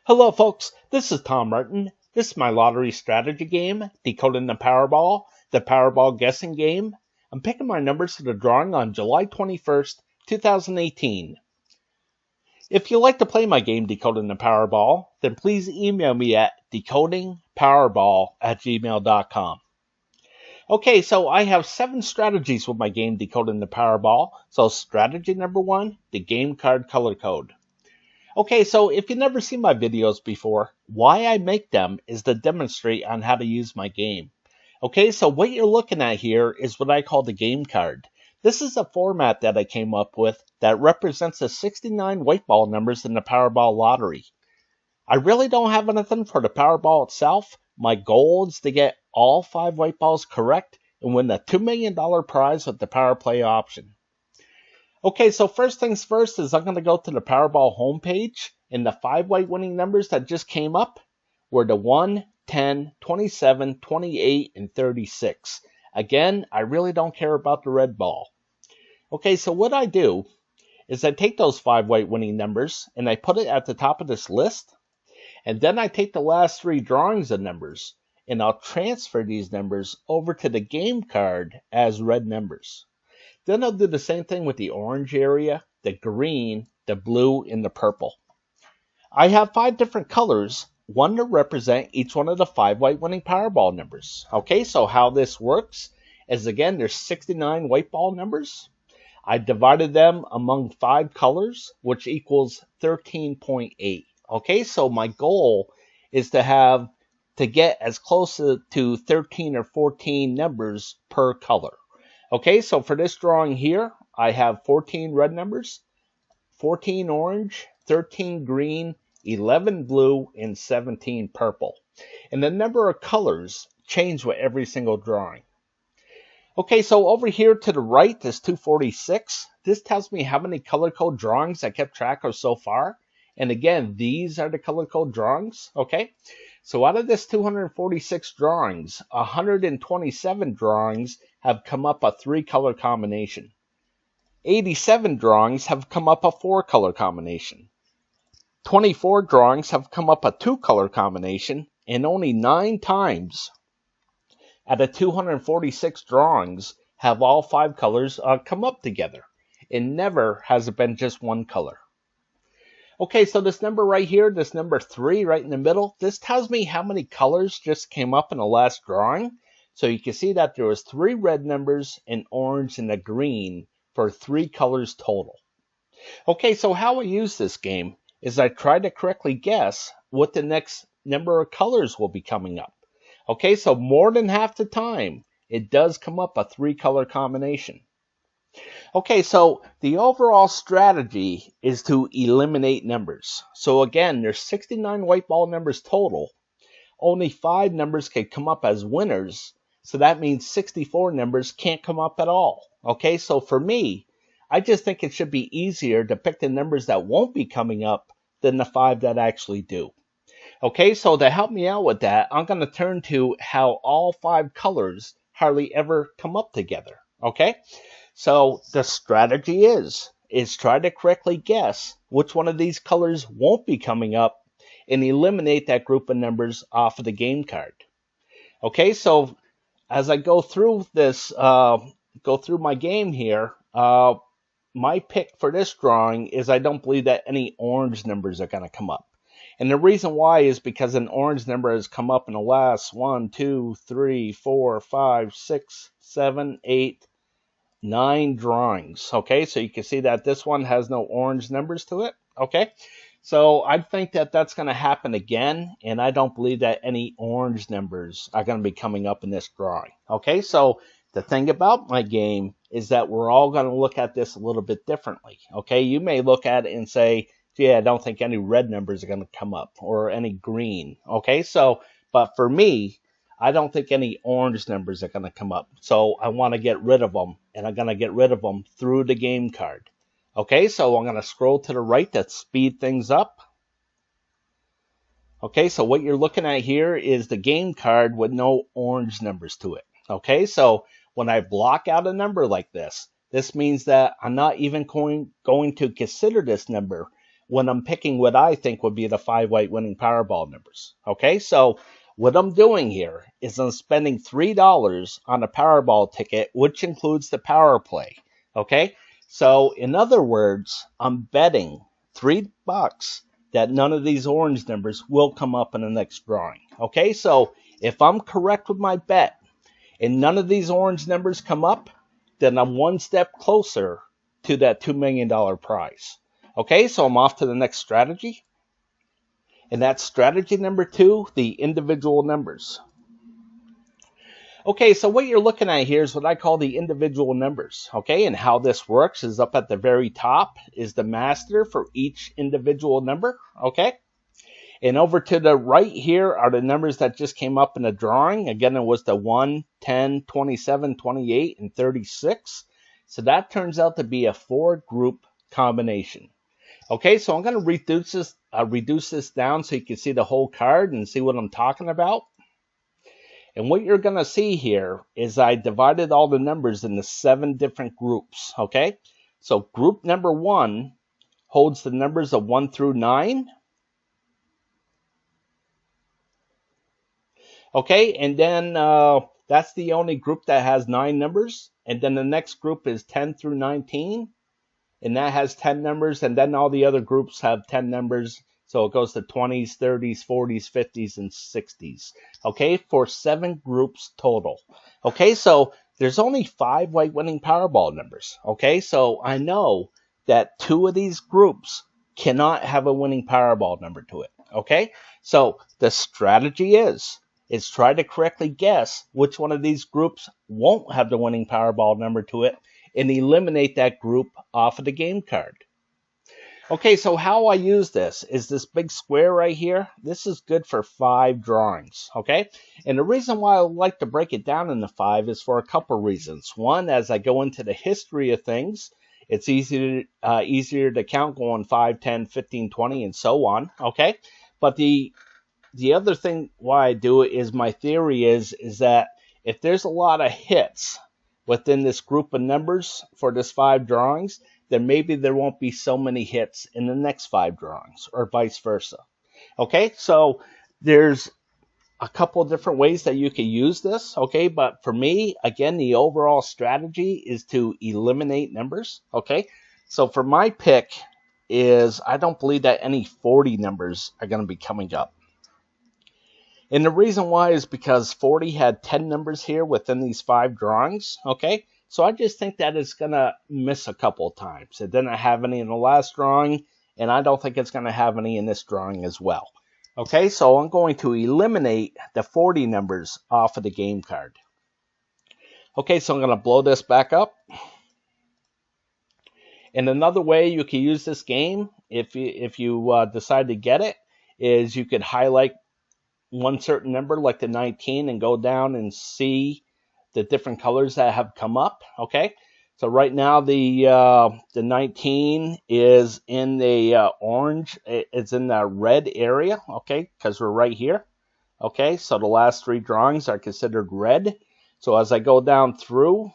Hello folks, this is Tom Martin. This is my lottery strategy game, Decoding the Powerball guessing game. I'm picking my numbers for the drawing on July 21st, 2018. If you like to play my game, Decoding the Powerball, then please email me at decodingpowerball@gmail.com. Okay, so I have 7 strategies with my game, Decoding the Powerball. So strategy number 1, the game card color code. Okay, so if you've never seen my videos before, why I make them is to demonstrate on how to use my game. Okay, so what you're looking at here is what I call the game card. This is a format that I came up with that represents the 69 white ball numbers in the Powerball lottery. I really don't have anything for the Powerball itself. My goal is to get all 5 white balls correct and win the $2 million prize with the Power Play option. Okay, so first things first is I'm going to go to the Powerball homepage, and the 5 white winning numbers that just came up were the 1, 10, 27, 28, and 36. Again, I really don't care about the red ball. Okay, so what I do is I take those 5 white winning numbers and I put it at the top of this list, and then I take the last 3 drawings of numbers and I'll transfer these numbers over to the game card as red numbers. Then I'll do the same thing with the orange area, the green, the blue, and the purple. I have 5 different colors, one to represent each one of the 5 white winning Powerball numbers. Okay, so how this works is, again, there's 69 white ball numbers. I divided them among 5 colors, which equals 13.8. Okay, so my goal is to get as close to 13 or 14 numbers per color. Okay, so for this drawing here, I have 14 red numbers, 14 orange, 13 green, 11 blue, and 17 purple. And the number of colors change with every single drawing. Okay, so over here to the right is 246. This tells me how many color code drawings I kept track of so far. And again, these are the color code drawings, okay? So out of this 246 drawings, 127 drawings have come up a 3-color combination. 87 drawings have come up a 4-color combination. 24 drawings have come up a 2-color combination, and only 9 times out of 246 drawings have all 5 colors come up together. And never has it been just 1 color. Okay, so this number right here, this number 3 right in the middle, this tells me how many colors just came up in the last drawing. So you can see that there was 3 red numbers, an orange, and a green for 3 colors total. Okay, so how I use this game is I try to correctly guess what the next number of colors will be coming up. Okay, so more than half the time, it does come up a 3-color combination. Okay, so the overall strategy is to eliminate numbers. So again, there's 69 white ball numbers total. Only 5 numbers can come up as winners. So that means 64 numbers can't come up at all. Okay, so for me, I just think it should be easier to pick the numbers that won't be coming up than the 5 that actually do. Okay, so to help me out with that, I'm going to turn to how all 5 colors hardly ever come up together. Okay, so the strategy is try to correctly guess which one of these colors won't be coming up and eliminate that group of numbers off of the game card. Okay, so as I go through this, go through my game here, my pick for this drawing is I don't believe that any orange numbers are going to come up. And the reason why is because an orange number has come up in the last 1, 2, 3, 4, 5, 6, 7, 8, 9 drawings. Okay, so you can see that this one has no orange numbers to it. Okay, so I think that that's going to happen again, and I don't believe that any orange numbers are going to be coming up in this drawing. Okay, so the thing about my game is that we're all going to look at this a little bit differently. Okay, you may look at it and say, yeah, I don't think any red numbers are going to come up or any green. Okay, so, but for me, I don't think any orange numbers are going to come up. So I want to get rid of them, and I'm going to get rid of them through the game card. Okay, so I'm going to scroll to the right to speed things up. Okay, so what you're looking at here is the game card with no orange numbers to it. Okay, so when I block out a number like this, this means that I'm not even going to consider this number when I'm picking what I think would be the 5 white winning Powerball numbers. Okay, so what I'm doing here is I'm spending $3 on a Powerball ticket, which includes the power play. Okay, so in other words, I'm betting $3 that none of these orange numbers will come up in the next drawing. Okay, so if I'm correct with my bet and none of these orange numbers come up, then I'm one step closer to that $2 million prize. Okay, so I'm off to the next strategy. And that's strategy number 2, the individual numbers. Okay, so what you're looking at here is what I call the individual numbers. Okay, and how this works is up at the very top is the master for each individual number. Okay, and over to the right here are the numbers that just came up in the drawing. Again, it was the 1, 10, 27, 28, and 36. So that turns out to be a 4-group combination. Okay, so I'm going to reduce this down so you can see the whole card and see what I'm talking about. And what you're going to see here is I divided all the numbers into 7 different groups. Okay, so group number 1 holds the numbers of 1 through 9. Okay, and then that's the only group that has 9 numbers. And then the next group is 10 through 19. And that has 10 numbers. And then all the other groups have 10 numbers. So it goes to 20s, 30s, 40s, 50s, and 60s. Okay, for 7 groups total. Okay, so there's only 5 white winning Powerball numbers. Okay, so I know that 2 of these groups cannot have a winning Powerball number to it. Okay, so the strategy is try to correctly guess which one of these groups won't have the winning Powerball number to it and eliminate that group off of the game card. Okay, so how I use this is this big square right here. This is good for 5 drawings, okay? And the reason why I like to break it down into 5 is for a couple reasons. One, as I go into the history of things, it's easier to count going 5, 10, 15, 20, and so on, okay? But the other thing why I do it is my theory is that if there's a lot of hits within this group of numbers for this 5 drawings, then maybe there won't be so many hits in the next 5 drawings, or vice versa. Okay, so there's a couple of different ways that you can use this, okay, but for me, again, the overall strategy is to eliminate numbers, okay? So for my pick is I don't believe that any 40 numbers are going to be coming up. And the reason why is because 40 had 10 numbers here within these 5 drawings, okay? So I just think that it's going to miss a couple of times. It didn't have any in the last drawing, and I don't think it's going to have any in this drawing as well. Okay, so I'm going to eliminate the 40 numbers off of the game card. Okay, so I'm going to blow this back up. And another way you can use this game, if you decide to get it, is you could highlight one certain number like the 19 and go down and see the different colors that have come up. Okay, so right now the 19 is in the orange. It's in the red area. Okay, because we're right here. Okay, so the last 3 drawings are considered red. So as I go down through,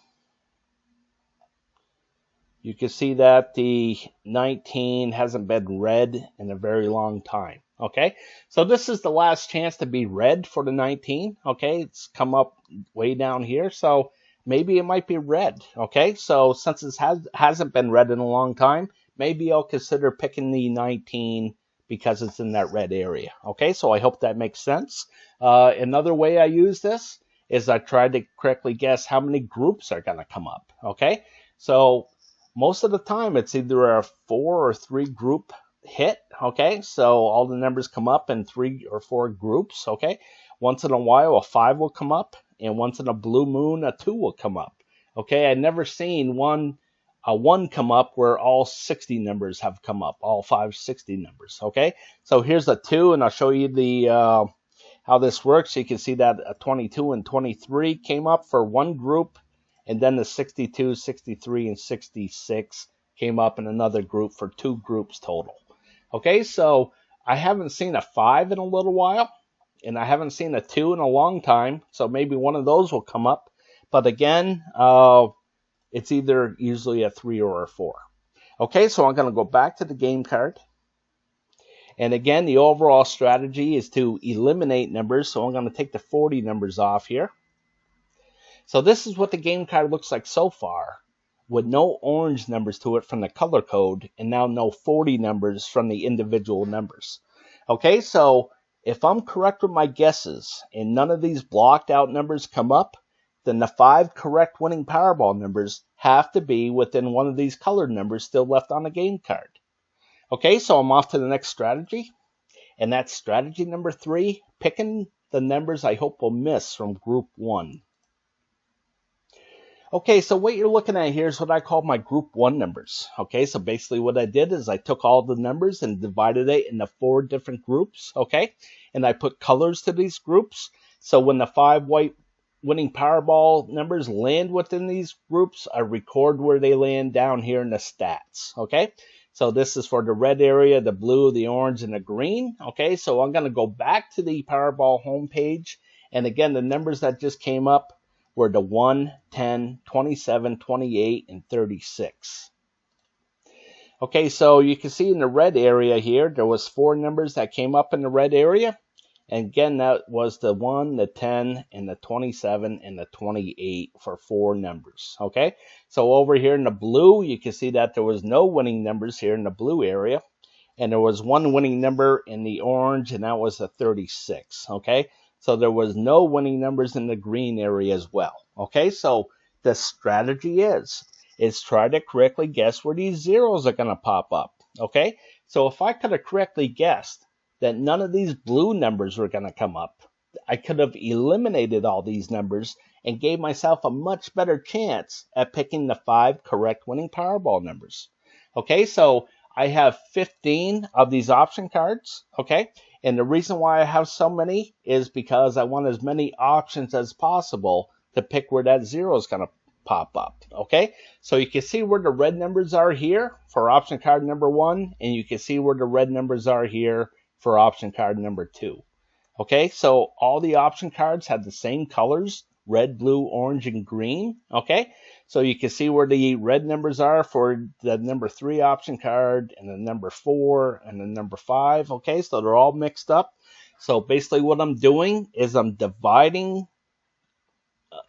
you can see that the 19 hasn't been red in a very long time. Okay, so this is the last chance to be red for the 19. Okay, it's come up way down here, so maybe it might be red. Okay, so since it hasn't been red in a long time, maybe I'll consider picking the 19 because it's in that red area. Okay, so I hope that makes sense. Another way I use this is I try to correctly guess how many groups are going to come up. Okay, so most of the time it's either a 4 or 3 group hit. Okay, so all the numbers come up in 3 or 4 groups. Okay, once in a while a 5 will come up, and once in a blue moon a 2 will come up. Okay, I've never seen a 1 come up where all 60 numbers have come up, all 5 60 numbers. Okay, so here's a 2, and I'll show you the how this works. You can see that a 22 and 23 came up for one group, and then the 62, 63, and 66 came up in another group for 2 groups total. Okay, so I haven't seen a 5 in a little while, and I haven't seen a 2 in a long time, so maybe one of those will come up. But again, it's either usually a 3 or a 4. Okay, so I'm going to go back to the game card. And again, the overall strategy is to eliminate numbers. So I'm going to take the 40 numbers off here. So this is what the game card looks like so far, with no orange numbers to it from the color code, and now no 40 numbers from the individual numbers. Okay, so if I'm correct with my guesses and none of these blocked out numbers come up, then the 5 correct winning Powerball numbers have to be within one of these colored numbers still left on the game card. Okay, so I'm off to the next strategy, and that's strategy number 3, picking the numbers I hope will miss from group 1. Okay, so what you're looking at here is what I call my group 1 numbers. Okay, so basically what I did is I took all the numbers and divided it into 4 different groups, okay? And I put colors to these groups. So when the 5 white winning Powerball numbers land within these groups, I record where they land down here in the stats, okay? So this is for the red area, the blue, the orange, and the green, okay? So I'm going to go back to the Powerball homepage. And again, the numbers that just came up were the 1, 10, 27, 28, and 36. Okay, so you can see in the red area here, there was 4 numbers that came up in the red area. And again, that was the 1, the 10, and the 27, and the 28 for 4 numbers. Okay, so over here in the blue, you can see that there was no winning numbers here in the blue area. And there was 1 winning number in the orange, and that was the 36. Okay, so there was no winning numbers in the green area as well. Okay, so the strategy is try to correctly guess where these zeros are going to pop up. Okay, so if I could have correctly guessed that none of these blue numbers were going to come up, I could have eliminated all these numbers and gave myself a much better chance at picking the 5 correct winning Powerball numbers. Okay, so I have 15 of these option cards, okay? And the reason why I have so many is because I want as many options as possible to pick where that zero is going to pop up, okay? So you can see where the red numbers are here for option card number 1, and you can see where the red numbers are here for option card number 2. Okay, so all the option cards have the same colors, red, blue, orange, and green, okay? So you can see where the red numbers are for the number 3 option card, and the number 4, and the number 5, okay? So they're all mixed up. So basically what I'm doing is I'm dividing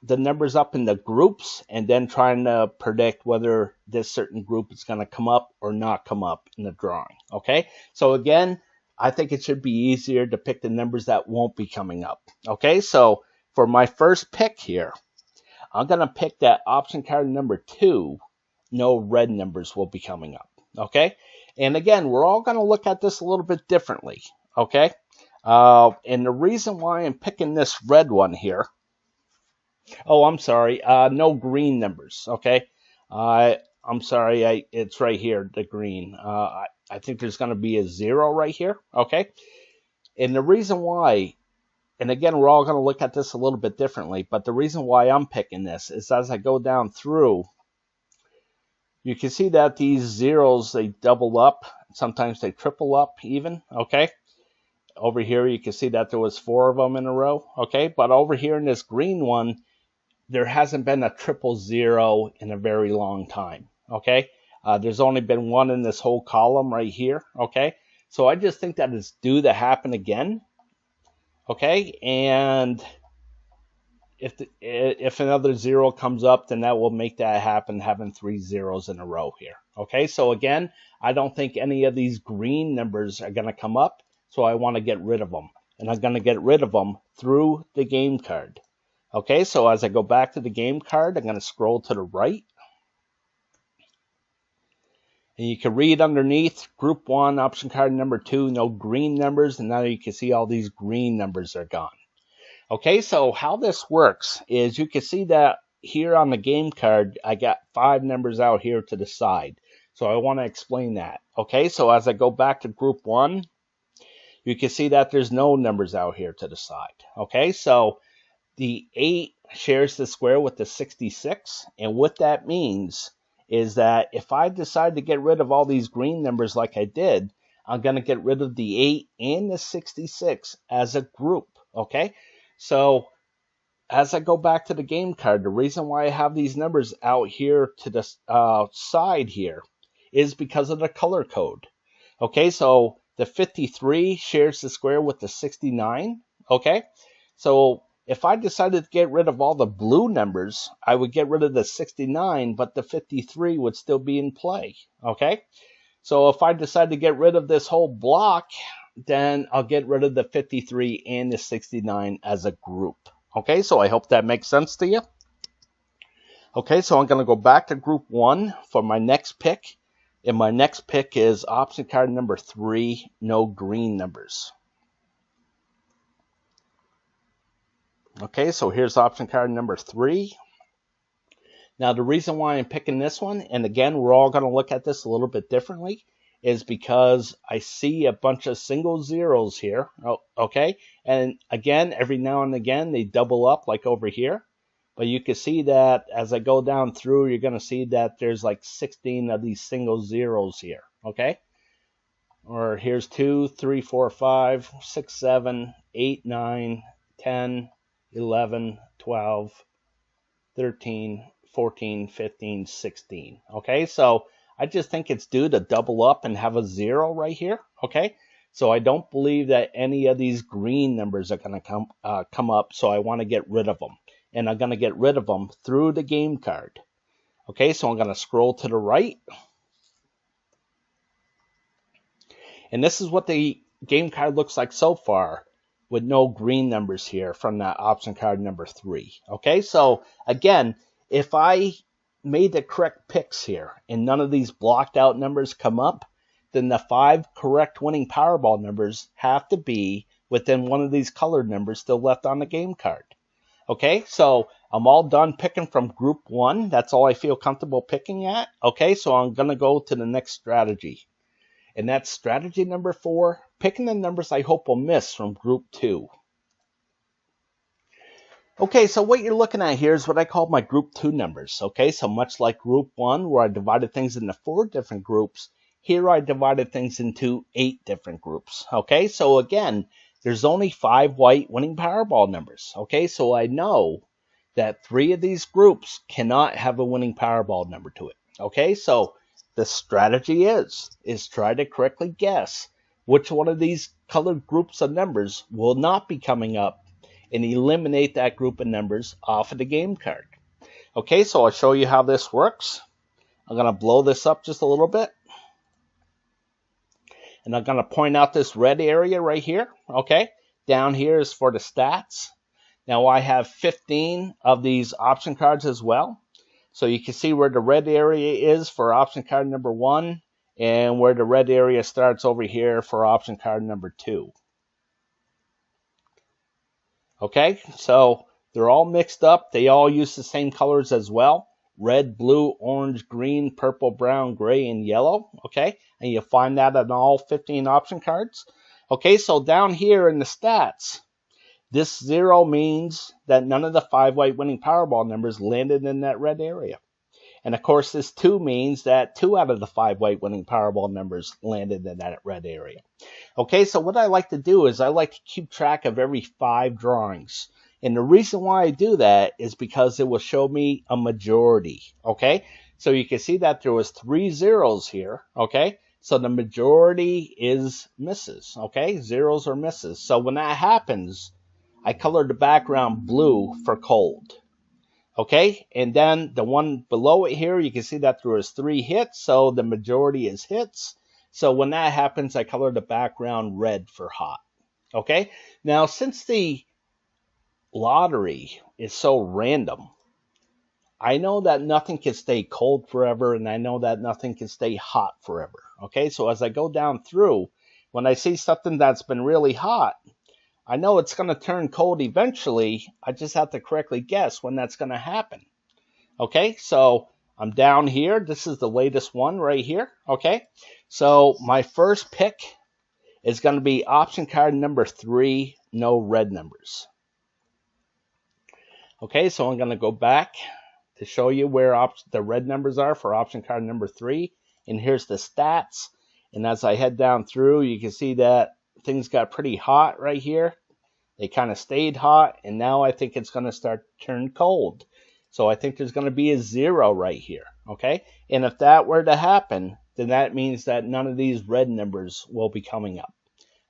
the numbers up into groups and then trying to predict whether this certain group is going to come up or not come up in the drawing, okay? So again, I think it should be easier to pick the numbers that won't be coming up. Okay, so for my first pick here, I'm going to pick that option card number 2. No red numbers will be coming up. Okay, and again, we're all going to look at this a little bit differently. Okay, and the reason why I'm picking this red one here, oh, I'm sorry, no green numbers. Okay, I'm sorry, it's right here, the green. I think there's going to be a 0 right here, okay? And the reason why, and again, we're all going to look at this a little bit differently, but the reason why I'm picking this is as I go down through, you can see that these zeros, they double up. Sometimes they triple up even, okay? Over here, you can see that there was 4 of them in a row, okay? But over here in this green one, there hasn't been a triple 0 in a very long time, okay? There's only been 1 in this whole column right here, okay? So I just think that it's due to happen again, okay? And if another 0 comes up, then that will make that happen, having 3 zeros in a row here, okay? So again, I don't think any of these green numbers are going to come up, so I want to get rid of them. And I'm going to get rid of them through the game card. Okay, so as I go back to the game card, I'm going to scroll to the right. And you can read underneath group 1, option card number 2, no green numbers. And now you can see all these green numbers are gone. Okay, so how this works is you can see that here on the game card, I got 5 numbers out here to the side. So I want to explain that. Okay, so as I go back to group 1, you can see that there's no numbers out here to the side. Okay, so the 8 shares the square with the 66. And what that means is that if I decide to get rid of all these green numbers like I did, I'm going to get rid of the 8 and the 66 as a group, okay? So as I go back to the game card, the reason why I have these numbers out here to the side here is because of the color code. Okay, so the 53 shares the square with the 69, okay? So if I decided to get rid of all the blue numbers, I would get rid of the 69, but the 53 would still be in play, okay? So if I decide to get rid of this whole block, then I'll get rid of the 53 and the 69 as a group. Okay, so I hope that makes sense to you. Okay, so I'm going to go back to group 1 for my next pick. And my next pick is option card number 3, no green numbers. Okay, so here's option card number 3. Now, the reason why I'm picking this one, and again, we're all going to look at this a little bit differently, is because I see a bunch of single zeros here, okay? And again, every now and again, they double up like over here. But you can see that as I go down through, you're going to see that there's like 16 of these single zeros here, okay? Or here's 2, 3, 4, 5, 6, 7, 8, 9, 10, 11, 12, 13, 14, 15, 16. Okay, so I just think it's due to double up and have a 0 right here. Okay, so I don't believe that any of these green numbers are going to come up, so I want to get rid of them. And I'm going to get rid of them through the game card. Okay, so I'm going to scroll to the right. And this is what the game card looks like so far, with no green numbers here from that option card number 3. Okay, so again, if I made the correct picks here and none of these blocked out numbers come up, then the 5 correct winning Powerball numbers have to be within one of these colored numbers still left on the game card. Okay, so I'm all done picking from group 1. That's all I feel comfortable picking at. Okay, so I'm going to go to the next strategy. And that's strategy number 4, picking the numbers I hope will miss from group 2. Okay, so what you're looking at here is what I call my group 2 numbers. Okay, so much like group 1, where I divided things into 4 different groups, here I divided things into 8 different groups. Okay, so again, there's only 5 white winning Powerball numbers. Okay, so I know that 3 of these groups cannot have a winning Powerball number to it. Okay, so the strategy is try to correctly guess which one of these colored groups of numbers will not be coming up and eliminate that group of numbers off of the game card. Okay, so I'll show you how this works. I'm going to blow this up just a little bit. And I'm going to point out this red area right here. Okay, down here is for the stats. Now I have 15 of these option cards as well. So you can see where the red area is for option card number 1 and where the red area starts over here for option card number 2. Okay, so they're all mixed up. They all use the same colors as well. Red, blue, orange, green, purple, brown, gray, and yellow. Okay, and you'll find that on all 15 option cards. Okay, so down here in the stats, this 0 means that none of the 5 white winning Powerball numbers landed in that red area. And of course, this 2 means that 2 out of the 5 white winning Powerball numbers landed in that red area. Okay, so what I like to do is I like to keep track of every 5 drawings. And the reason why I do that is because it will show me a majority. Okay, so you can see that there was 3 zeros here. Okay, so the majority is misses. Okay, zeros are misses. So when that happens, I color the background blue for cold. Okay, and then the one below it here, you can see that there was 3 hits, so the majority is hits. So when that happens, I color the background red for hot. Okay, now since the lottery is so random, I know that nothing can stay cold forever, and I know that nothing can stay hot forever. Okay, so as I go down through, when I see something that's been really hot, I know it's going to turn cold eventually. I just have to correctly guess when that's going to happen. Okay, so I'm down here. This is the latest one right here. Okay, so my first pick is going to be option card number 3, no red numbers. Okay, so I'm going to go back to show you where the red numbers are for option card number 3. And here's the stats. And as I head down through, you can see that things got pretty hot right here. They kind of stayed hot, and now I think it's going to start to turn cold. So I think there's going to be a 0 right here, okay? And if that were to happen, then that means that none of these red numbers will be coming up.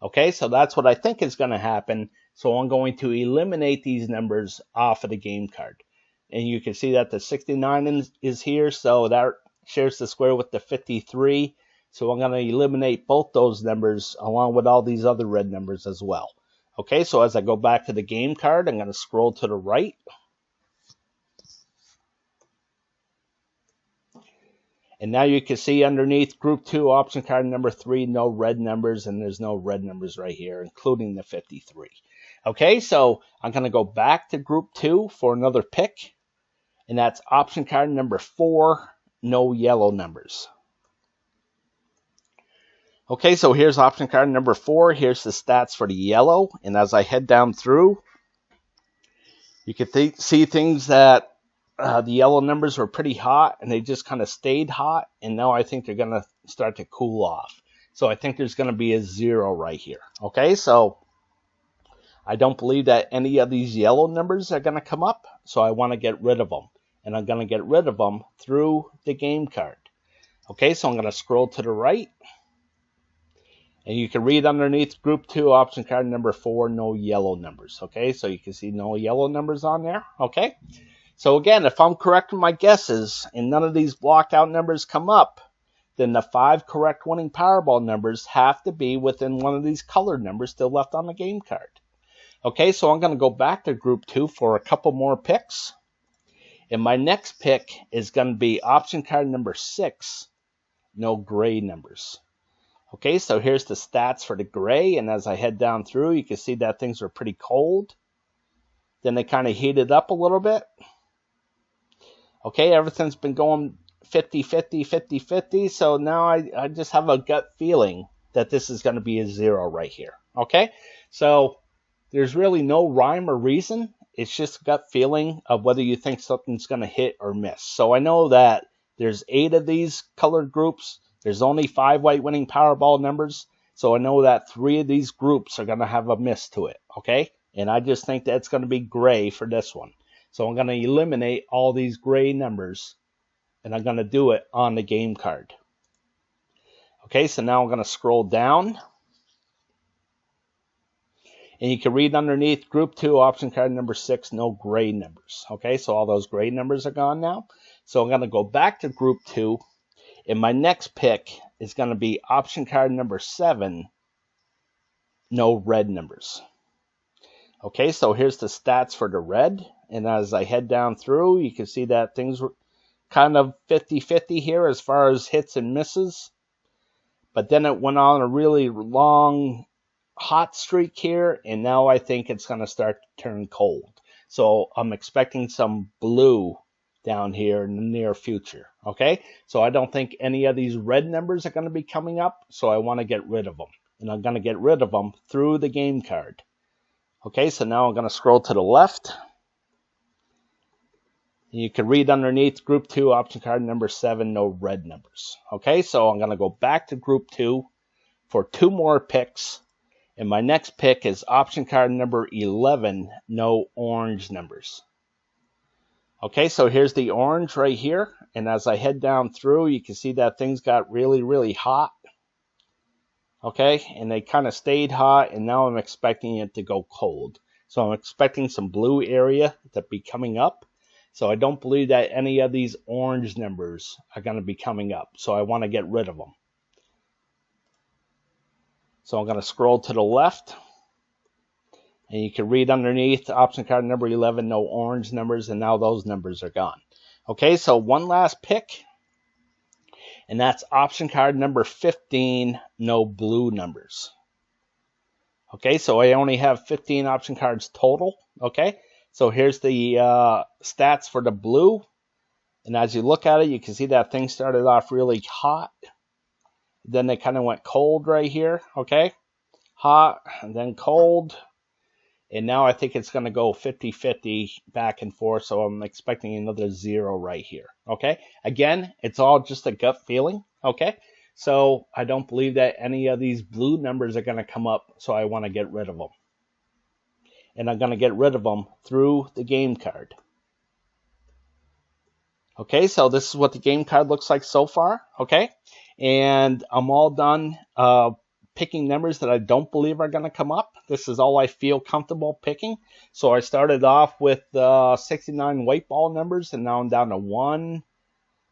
Okay, so that's what I think is going to happen. So I'm going to eliminate these numbers off of the game card. And you can see that the 69 is here, so that shares the square with the 53. So I'm going to eliminate both those numbers along with all these other red numbers as well. Okay, so as I go back to the game card, I'm going to scroll to the right. And now you can see underneath Group 2, option card number 3, no red numbers, and there's no red numbers right here, including the 53. Okay, so I'm going to go back to Group 2 for another pick, and that's option card number 4, no yellow numbers. Okay, so here's option card number 4. Here's the stats for the yellow, and as I head down through, you can see things that the yellow numbers were pretty hot, and they just kind of stayed hot, and now I think they're going to start to cool off. So I think there's going to be a 0 right here. Okay, so I don't believe that any of these yellow numbers are going to come up, so I want to get rid of them. And I'm going to get rid of them through the game card. Okay, so I'm going to scroll to the right. And you can read underneath Group 2, option card number 4, no yellow numbers. Okay, so you can see no yellow numbers on there. Okay. So again, if I'm correct in my guesses and none of these blocked out numbers come up, then the 5 correct winning Powerball numbers have to be within one of these colored numbers still left on the game card. Okay, so I'm going to go back to Group 2 for a couple more picks. And my next pick is going to be option card number 6, no gray numbers. Okay, so here's the stats for the gray, and as I head down through, you can see that things are pretty cold. Then they kind of heated up a little bit. Okay, everything's been going 50-50, 50-50, so now I just have a gut feeling that this is going to be a 0 right here. Okay, so there's really no rhyme or reason. It's just a gut feeling of whether you think something's going to hit or miss. So I know that there's 8 of these colored groups. There's only 5 white winning Powerball numbers. So I know that 3 of these groups are going to have a miss to it. Okay, and I just think that's going to be gray for this one. So I'm going to eliminate all these gray numbers, and I'm going to do it on the game card. Okay, so now I'm going to scroll down. And you can read underneath Group 2, option card number 6, no gray numbers. Okay, so all those gray numbers are gone now. So I'm going to go back to Group 2, and my next pick is going to be option card number 7, no red numbers. Okay, so here's the stats for the red. And as I head down through, you can see that things were kind of 50-50 here as far as hits and misses. But then it went on a really long hot streak here, and now I think it's going to start to turn cold. So I'm expecting some blue down here in the near future. Okay, so I don't think any of these red numbers are going to be coming up, so I want to get rid of them. And I'm going to get rid of them through the game card. Okay, so now I'm going to scroll to the left. You can read underneath Group 2, option card number 7, no red numbers. Okay, so I'm going to go back to Group 2 for 2 more picks. And my next pick is option card number 11, no orange numbers. Okay, so here's the orange right here. And as I head down through, you can see that things got really, really hot. Okay, and they kind of stayed hot, and now I'm expecting it to go cold. So I'm expecting some blue area to be coming up. So I don't believe that any of these orange numbers are going to be coming up. So I want to get rid of them. So I'm going to scroll to the left. And you can read underneath option card number 11, no orange numbers. And now those numbers are gone. Okay, so one last pick. And that's option card number 15, no blue numbers. Okay, so I only have 15 option cards total. Okay. So here's the stats for the blue. And as you look at it, you can see that things started off really hot. Then they kind of went cold right here. Okay. Hot and then cold. And now I think it's going to go 50-50 back and forth. So I'm expecting another 0 right here. Okay. Again, it's all just a gut feeling. Okay. So I don't believe that any of these blue numbers are going to come up. So I want to get rid of them. And I'm going to get rid of them through the game card. Okay, so this is what the game card looks like so far. Okay, and I'm all done picking numbers that I don't believe are going to come up. This is all I feel comfortable picking. So I started off with 69 white ball numbers, and now I'm down to 1,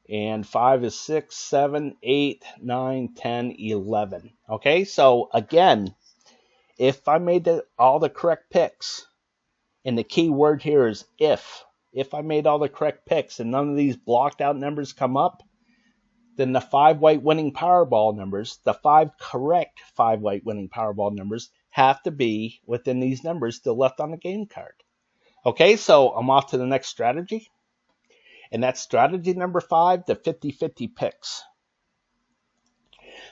and 5 is 6, 7, 8, 9, 10, 11. Okay, so again, if I made all the correct picks, and the key word here is if I made all the correct picks and none of these blocked out numbers come up, then the 5 white winning Powerball numbers, the 5 correct 5 white winning Powerball numbers, have to be within these numbers still left on the game card. Okay, so I'm off to the next strategy. And that's strategy number 5, the 50-50 picks.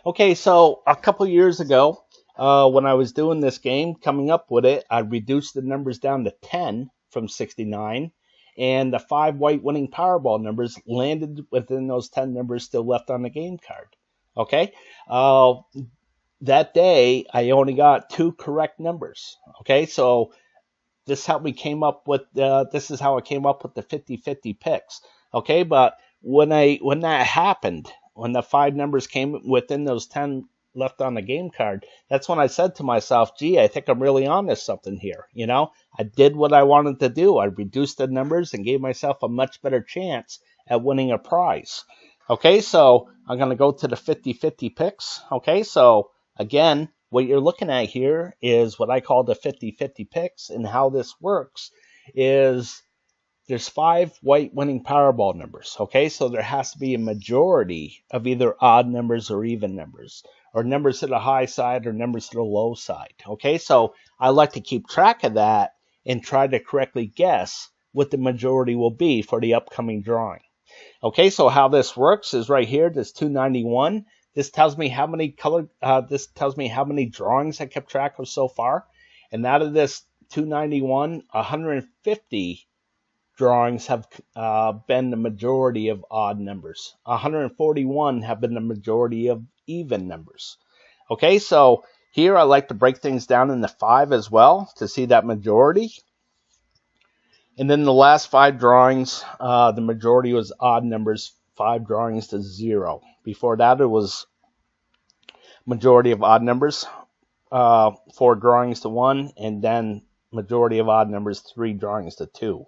Okay, so a couple years ago, when I was doing this game, coming up with it, I reduced the numbers down to 10 from 69. And the 5 white winning Powerball numbers landed within those 10 numbers still left on the game card. Okay, that day I only got 2 correct numbers. Okay, so this is how we came up with this is how I came up with the 50-50 picks. Okay, but when that happened, when the 5 numbers came within those 10 left on the game card, that's when I said to myself, gee, I think I'm really on to something here. You know, I did what I wanted to do. I reduced the numbers and gave myself a much better chance at winning a prize. Okay, so I'm going to go to the 50-50 picks. Okay, so again, what you're looking at here is what I call the 50-50 picks, and how this works is there's 5 white winning Powerball numbers. Okay, so there has to be a majority of either odd numbers or even numbers, or numbers to the high side or numbers to the low side. Okay, so I like to keep track of that and try to correctly guess what the majority will be for the upcoming drawing. Okay, so how this works is right here, this 291. This tells me how many drawings I kept track of so far. And out of this 291, 150 drawings have been the majority of odd numbers. 141 have been the majority of even numbers. Okay, so here I like to break things down into 5 as well to see that majority. And then the last 5 drawings, the majority was odd numbers, 5 drawings to 0. Before that, it was majority of odd numbers, 4 drawings to 1, and then majority of odd numbers, 3 drawings to 2.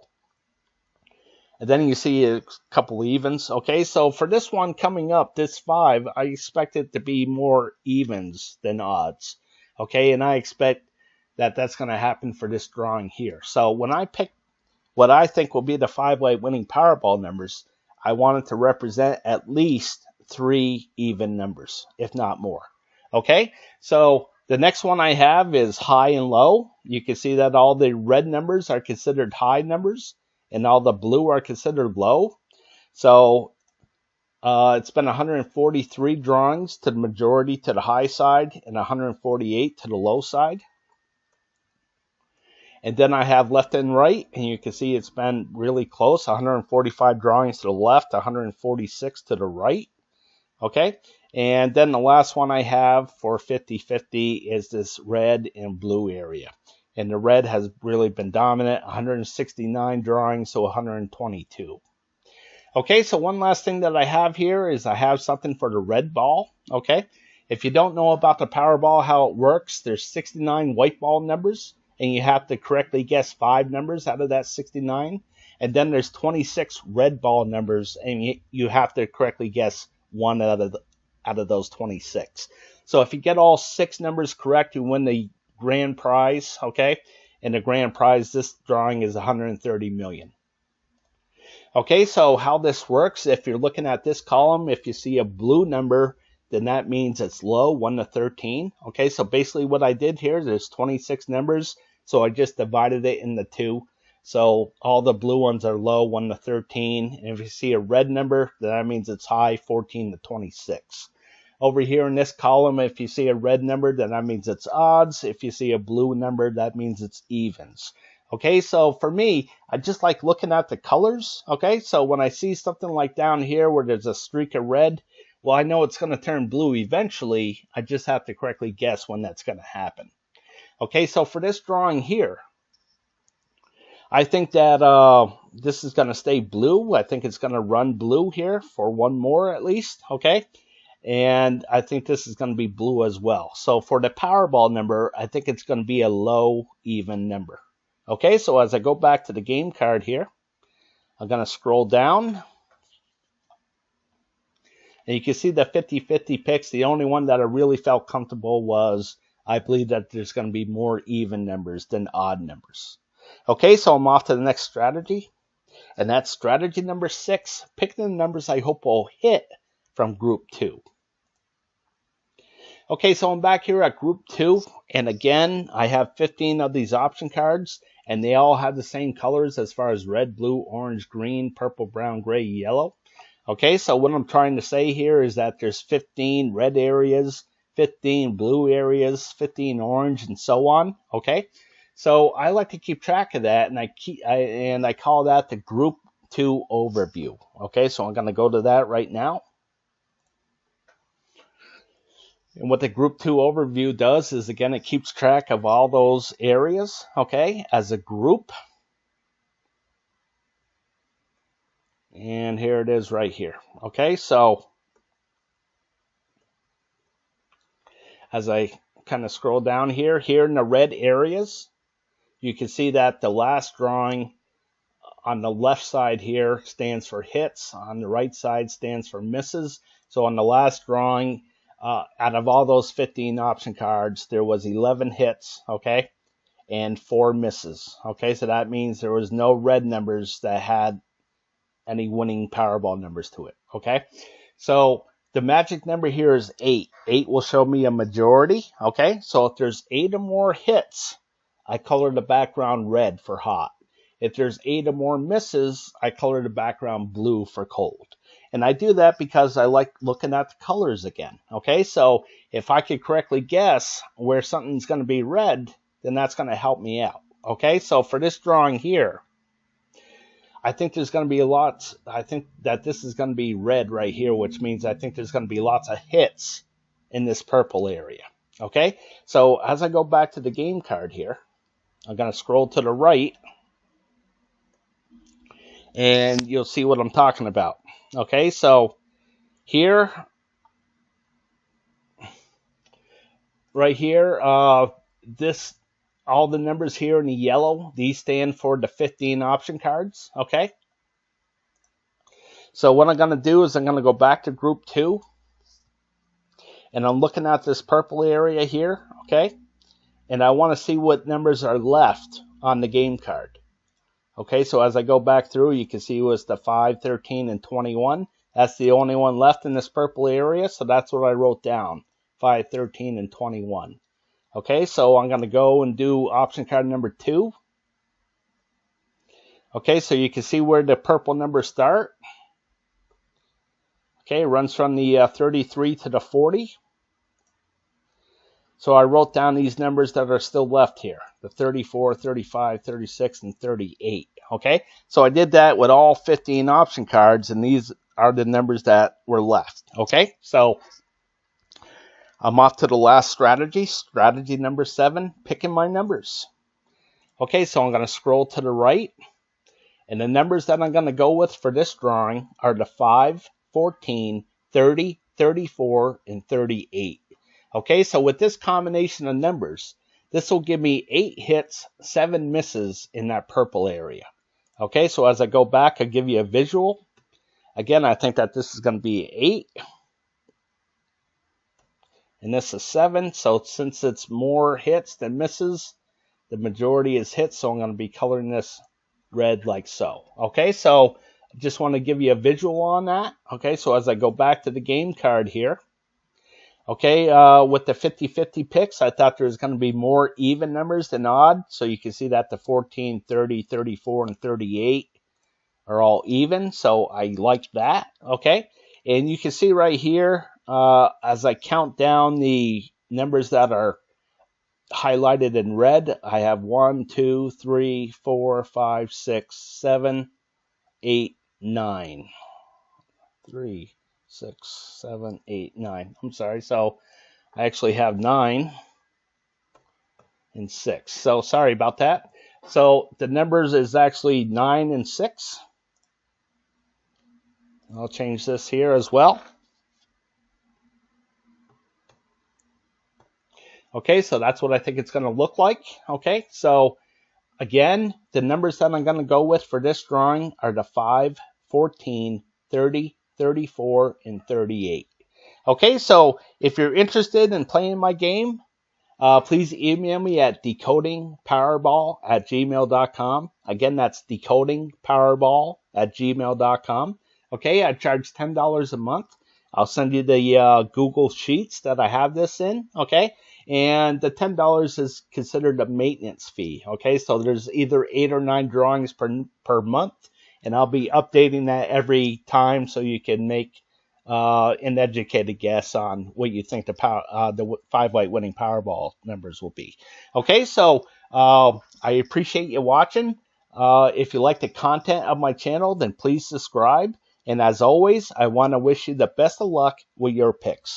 And then you see a couple evens. Okay, so for this one coming up, this 5, I expect it to be more evens than odds. Okay, and I expect that that's going to happen for this drawing here. So when I pick what I think will be the 5 white winning Powerball numbers, I want it to represent at least 3 even numbers, if not more. Okay, so the next one I have is high and low. You can see that all the red numbers are considered high numbers, and all the blue are considered low. So it's been 143 drawings to the majority to the high side and 148 to the low side. And then I have left and right, and you can see it's been really close, 145 drawings to the left, 146 to the right. Okay, and then the last one I have for 50-50 is this red and blue area. And the red has really been dominant, 169 drawings to 122. Okay, so one last thing that I have here is I have something for the red ball. Okay, if you don't know about the Powerball, how it works, there's 69 white ball numbers, and you have to correctly guess 5 numbers out of that 69. And then there's 26 red ball numbers, and you have to correctly guess 1 out of those 26. So if you get all 6 numbers correct, you win the grand prize. Okay, and the grand prize this drawing is 130 million. Okay, so how this works, if you're looking at this column, if you see a blue number, then that means it's low, 1 to 13. Okay, so basically what I did here, there's 26 numbers, so I just divided it into 2. So all the blue ones are low, 1 to 13. And if you see a red number, then that means it's high, 14 to 26. Over here in this column, if you see a red number, then that means it's odds. If you see a blue number, that means it's evens. Okay, so for me, I just like looking at the colors. Okay, so when I see something like down here where there's a streak of red, well, I know it's going to turn blue eventually. I just have to correctly guess when that's going to happen. Okay, so for this drawing here, I think that this is going to stay blue. I think it's going to run blue here for one more at least. Okay, And I think this is going to be blue as well. So for the Powerball number, I think it's going to be a low even number. Okay, so as I go back to the game card here, I'm going to scroll down. And you can see the 50-50 picks. The only one that I really felt comfortable was, I believe that there's going to be more even numbers than odd numbers. Okay, so I'm off to the next strategy. And that's strategy number 6, picking the numbers I hope will hit from group 2. Okay, so I'm back here at group 2. And again, I have 15 of these option cards. And they all have the same colors as far as red, blue, orange, green, purple, brown, gray, yellow. Okay, so what I'm trying to say here is that there's 15 red areas, 15 blue areas, 15 orange, and so on. Okay, so I like to keep track of that, and I call that the Group 2 overview. Okay, so I'm going to go to that right now. And what the Group 2 overview does is, again, it keeps track of all those areas, okay, as a group. And here it is right here. Okay, so as I kind of scroll down here in the red areas, you can see that the last drawing on the left side here stands for hits. On the right side stands for misses. So on the last drawing, out of all those 15 option cards, there was 11 hits, okay, and 4 misses. Okay, so that means there was no red numbers that had any winning Powerball numbers to it. Okay, so the magic number here is 8. 8 will show me a majority. Okay, so if there's 8 or more hits, I color the background red for hot. If there's 8 or more misses, I color the background blue for cold. And I do that because I like looking at the colors again. Okay, so if I could correctly guess where something's going to be red, then that's going to help me out. Okay, so for this drawing here, I think there's going to be lots. I think that this is going to be red right here, which means I think there's going to be lots of hits in this purple area. Okay, so as I go back to the game card here, I'm going to scroll to the right, and you'll see what I'm talking about. Okay, so here, right here, all the numbers here in the yellow, these stand for the 15 option cards. Okay, so what I'm going to do is I'm going to go back to group 2, and I'm looking at this purple area here. Okay, and I want to see what numbers are left on the game card. Okay, so as I go back through, you can see it was the 5, 13, and 21. That's the only one left in this purple area, so that's what I wrote down, 5, 13, and 21. Okay, so I'm going to go and do option card number 2. Okay, so you can see where the purple numbers start. Okay, it runs from the 33 to the 40. So I wrote down these numbers that are still left here, the 34, 35, 36, and 38. Okay, so I did that with all 15 option cards, and these are the numbers that were left. Okay, so I'm off to the last strategy, strategy number 7, picking my numbers. Okay, so I'm going to scroll to the right, and the numbers that I'm going to go with for this drawing are the 5, 14, 30, 34, and 38. Okay, so with this combination of numbers, this will give me 8 hits, 7 misses in that purple area. Okay, so as I go back, I'll give you a visual. Again, I think that this is going to be 8. And this is 7. So since it's more hits than misses, the majority is hits. So I'm going to be coloring this red like so. Okay, so I just want to give you a visual on that. Okay, so as I go back to the game card here, okay, with the 50-50 picks, I thought there was going to be more even numbers than odd. So you can see that the 14, 30, 34, and 38 are all even. So I liked that. Okay, and you can see right here, as I count down the numbers that are highlighted in red, I have 1, 2, 3, 4, 5, 6, 7, 8, 9. 3, 6, 7, 8, 9. I'm sorry. So I actually have 9 and 6. So sorry about that. So the numbers is actually 9 and 6. I'll change this here as well. Okay, so that's what I think it's going to look like. Okay, so again, the numbers that I'm going to go with for this drawing are the 5, 14, 30, 34, and 38. Okay, so if you're interested in playing my game, please email me at decodingpowerball@gmail.com. Again, that's decodingpowerball@gmail.com. Okay, I charge $10 a month. I'll send you the Google Sheets that I have this in. Okay, and the $10 is considered a maintenance fee. Okay, so there's either 8 or 9 drawings per month, and I'll be updating that every time so you can make an educated guess on what you think the 5-light winning Powerball numbers will be. Okay, so I appreciate you watching. If you like the content of my channel, then please subscribe. And as always, I want to wish you the best of luck with your picks.